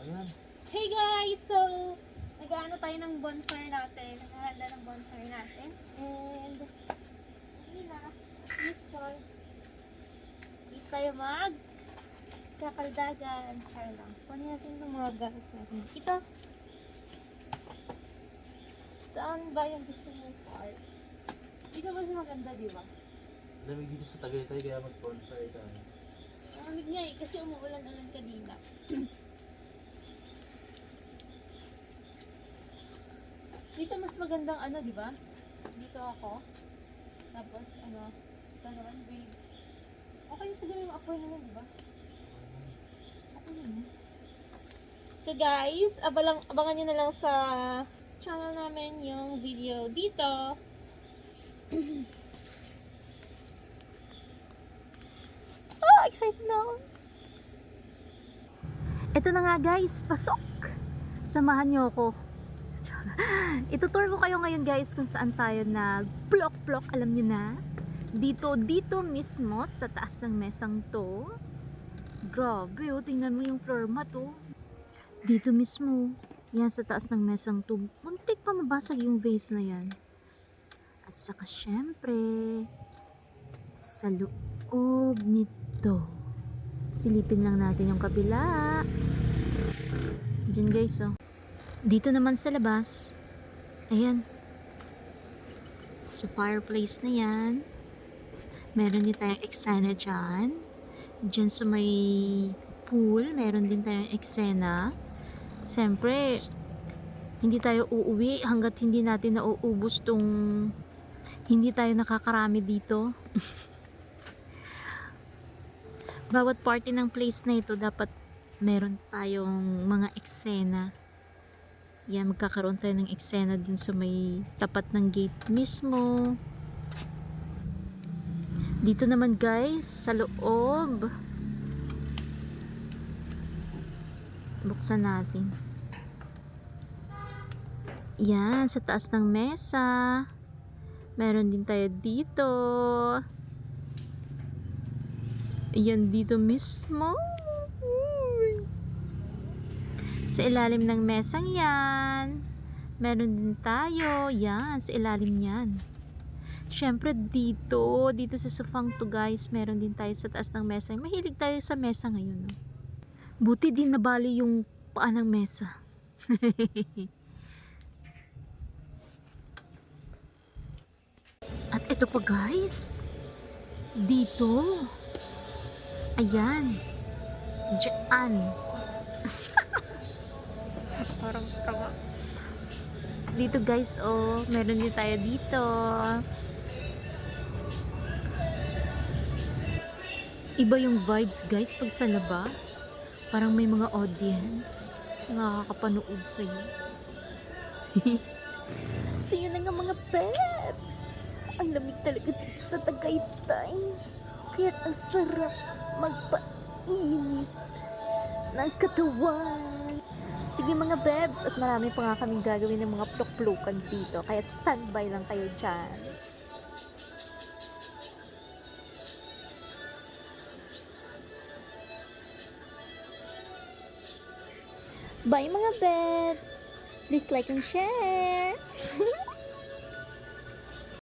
Ayan. Hey guys! So, nag-ano tayo ng bonfire natin. Naghahanda ng bonfire natin. And, ayun na. Cheese for. Please tayo kakaldagan. Char lang. Kunin natin ng mga gamit natin. Ito. Saan ba yung gusto mong part? Dito ba siya maganda, di ba? Lamig dito sa Tagaytay kaya mag-bonfire tayo. Maramig nga eh, kasi umuulan-ulan kanina. Dito mas magandang ano, di ba? Dito ako. Tapos, ano, ito naman, babe. Okay siguro yung apoy naman, di ba? Okay naman. So guys, abangan nyo na lang sa channel namin yung video dito. Ah, excited na ako. Ito na nga guys, pasok! Samahan niyo ako. Itutour ko kayo ngayon guys kung saan tayo nag-plok-plok, alam niyo na. Dito mismo sa taas ng mesang to. Grabe oh, tingnan mo yung floor mat oh. Dito mismo, yan sa taas ng mesang to. Muntik pa mabasag yung vase na yan. At saka syempre, sa loob nito. Silipin lang natin yung kabila. Diyan guys oh. Dito naman sa labas, ayan, sa fireplace na yan, meron din tayong eksena dyan. Dyan sa may pool, meron din tayong eksena. Siyempre, hindi tayo uuwi hanggat hindi natin nauubos tong hindi tayo nakakarami dito. Bawat party ng place na ito, dapat meron tayong mga eksena. Yan, magkakaroon tayo ng eksena din sa may tapat ng gate mismo. Dito naman guys, sa loob. Buksan natin. Yan, sa taas ng mesa. Meron din tayo dito. Yan, dito mismo. Sa ilalim ng mesang yan, meron din tayo, yan, sa ilalim yan. Syempre dito sa sofang to guys, meron din tayo sa taas ng mesa. Mahilig tayo sa mesa ngayon. No? Buti din nabali yung paa ng mesa. At ito pa guys, dito, ayan, dyan. Parang tama. Dito guys, oh, meron din tayo dito. Iba yung vibes guys pag sa labas. Parang may mga audience nakakapanood sa'yo. So yun na nga mga peps. Ang lamig talaga dito sa Tagaytay. Kaya't ang sarap magpainit ng katawan. Sige mga bebs, at marami pa nga kaming gagawin ng mga plok-plokan dito. Kaya standby lang kayo dyan. Bye mga bebs! Please like and share!